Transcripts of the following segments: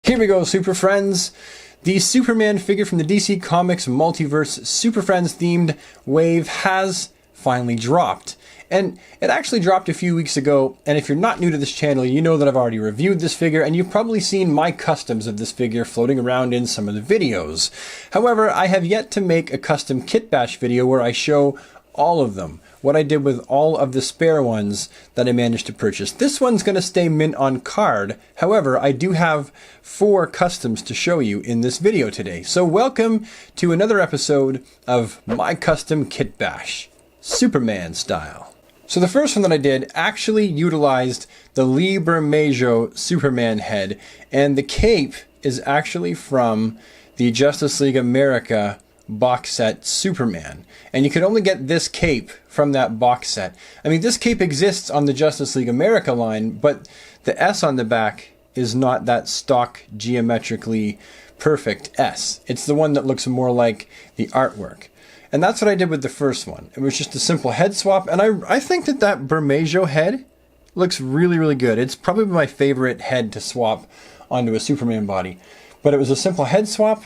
Here we go, Super Friends. The Superman figure from the DC Comics Multiverse Super Friends themed wave has finally dropped. And it actually dropped a few weeks ago, and if you're not new to this channel, you know that I've already reviewed this figure, and you've probably seen my customs of this figure floating around in some of the videos. However, I have yet to make a custom Kitbash video where I show all of them, what I did with all of the spare ones that I managed to purchase. This one's going to stay mint on card. However, I do have 4 customs to show you in this video today. So welcome to another episode of my custom Kitbash, Superman style. So the first one that I did actually utilized the Lee Bermejo Superman head, and the cape is actually from the Justice League America box set Superman. And you could only get this cape from that box set. I mean, this cape exists on the Justice League America line, but the S on the back is not that stock geometrically perfect S. It's the one that looks more like the artwork. And that's what I did with the first one. It was just a simple head swap, and I think that Bermejo head looks really, really good. It's probably my favorite head to swap onto a Superman body. But it was a simple head swap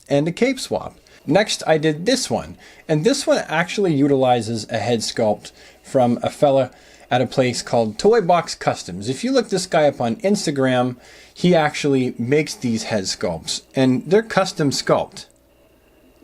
and a cape swap. Next, I did this one, and this one actually utilizes a head sculpt from a fella at a place called Toy Box Customs. If you look this guy up on Instagram, he actually makes these head sculpts, and they're custom sculpt.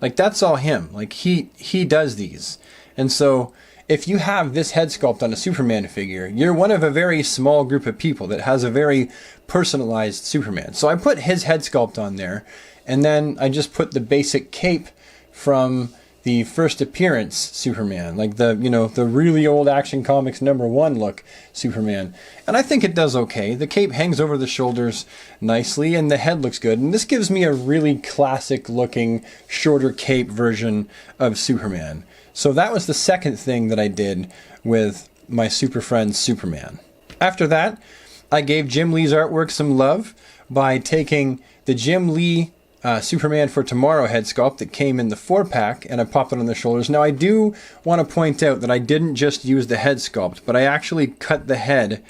Like, that's all him. Like, he does these. And so, if you have this head sculpt on a Superman figure, you're one of a very small group of people that has a very personalized Superman. So I put his head sculpt on there, and then I just put the basic cape from the first appearance Superman, like the really old Action Comics #1 look Superman. And I think it does okay. The cape hangs over the shoulders nicely, and the head looks good. And this gives me a really classic looking, shorter cape version of Superman. So that was the second thing that I did with my Super Friends Superman. After that, I gave Jim Lee's artwork some love by taking the Jim Lee Superman for Tomorrow head sculpt that came in the 4-pack, and I popped it on the shoulders. Now, I do want to point out that I didn't just use the head sculpt, but I actually cut the head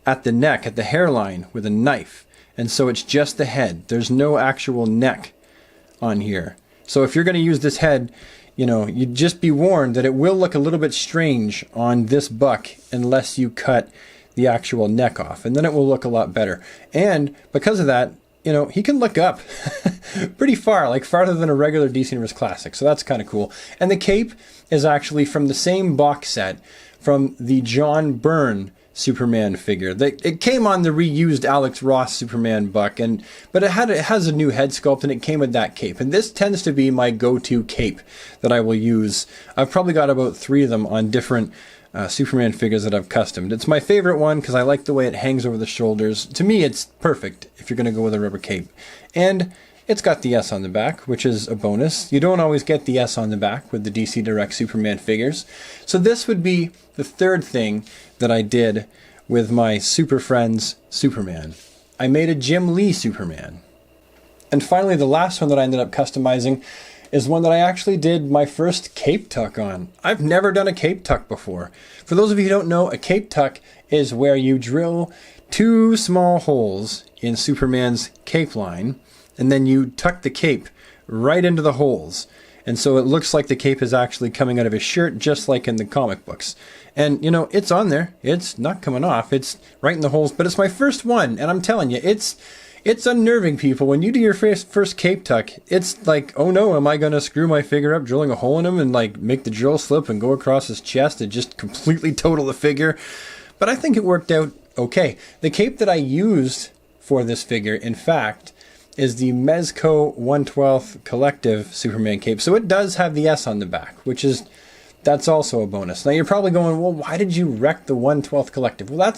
at the neck, at the hairline, with a knife. And so it's just the head. There's no actual neck on here. So if you're going to use this head, you'd just be warned that it will look a little bit strange on this buck unless you cut the actual neck off, and then it will look a lot better. And because of that, he can look up pretty far, like farther than a regular DC Universe Classic, so that's kind of cool. And the cape is actually from the same box set from the John Byrne Superman figure. It came on the reused Alex Ross Superman buck, but it has a new head sculpt, and it came with that cape. And this tends to be my go-to cape that I will use. I've probably got about 3 of them on different Superman figures that I've customed. It's my favorite one because I like the way it hangs over the shoulders. To me, it's perfect if you're going to go with a rubber cape. And it's got the S on the back, which is a bonus. You don't always get the S on the back with the DC Direct Superman figures. So this would be the third thing that I did with my Super Friends Superman. I made a Jim Lee Superman. And finally, the last one that I ended up customizing is one that I actually did my first cape tuck on. I've never done a cape tuck before. For those of you who don't know, a cape tuck is where you drill 2 small holes in Superman's cape line, and then you tuck the cape right into the holes. And so it looks like the cape is actually coming out of his shirt, just like in the comic books. And, it's on there. It's not coming off. It's right in the holes. But it's my first one, and I'm telling you, it's unnerving, people. When you do your first cape tuck, it's like, oh no, am I going to screw my figure up drilling a hole in him and make the drill slip and go across his chest and just completely total the figure? But I think it worked out okay. The cape that I used for this figure, in fact, is the Mezco 1/12 Collective Superman cape. So it does have the S on the back, that's also a bonus. Now you're probably going, well, why did you wreck the 1/12 Collective? Well,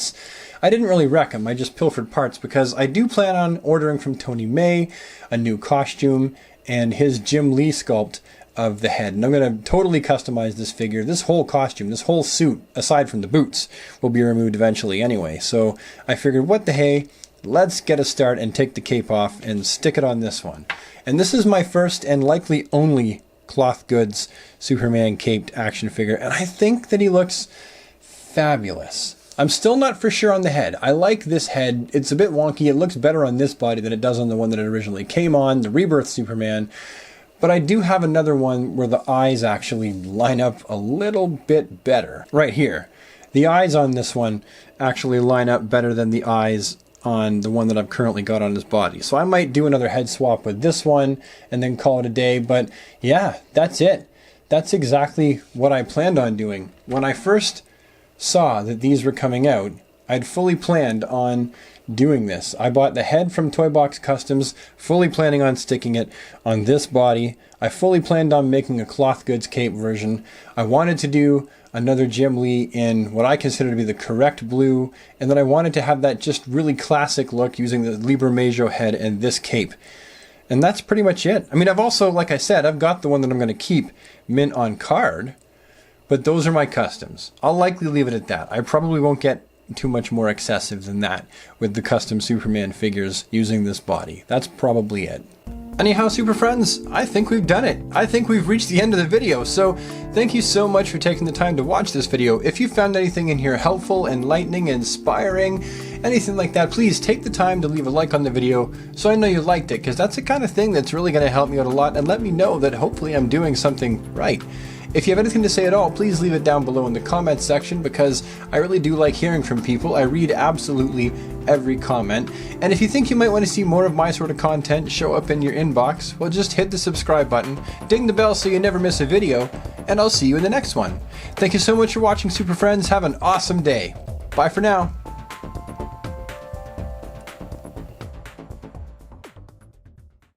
I didn't really wreck them. I just pilfered parts because I do plan on ordering from Tony May a new costume and his Jim Lee sculpt of the head. And I'm going to totally customize this figure. This whole costume, this whole suit, aside from the boots, will be removed eventually anyway. So I figured, what the hey, let's get a start and take the cape off and stick it on this one. And this is my first and likely only cloth goods Superman caped action figure, and I think that he looks fabulous. I'm still not for sure on the head. I like this head. It's a bit wonky. It looks better on this body than it does on the one that it originally came on, the Rebirth Superman. But I do have another one where the eyes actually line up a little bit better. Right here. The eyes on this one actually line up better than the eyes on the one that I've currently got on his body. So I might do another head swap with this one and then call it a day. But yeah, that's it. That's exactly what I planned on doing. When I first saw that these were coming out, I'd fully planned on doing this. I bought the head from Toy Box Customs, fully planning on sticking it on this body. I fully planned on making a cloth goods cape version. I wanted to do another Gimli in what I consider to be the correct blue, and then I wanted to have that just really classic look using the Liber Major head and this cape. And that's pretty much it. I mean, I've also, like I said, I've got the one that I'm going to keep mint on card, but those are my customs. I'll likely leave it at that. I probably won't get too much more excessive than that with the custom Superman figures using this body. That's probably it. Anyhow, Super Friends, I think we've done it. I think we've reached the end of the video, so thank you so much for taking the time to watch this video. If you found anything in here helpful, enlightening, inspiring, anything like that, please take the time to leave a like on the video so I know you liked it, because that's the kind of thing that's really going to help me out a lot and let me know that hopefully I'm doing something right. If you have anything to say at all, please leave it down below in the comments section, because I really do like hearing from people. I read absolutely every comment. And if you think you might want to see more of my sort of content show up in your inbox, well, just hit the subscribe button, ding the bell so you never miss a video, and I'll see you in the next one. Thank you so much for watching, Super Friends. Have an awesome day. Bye for now.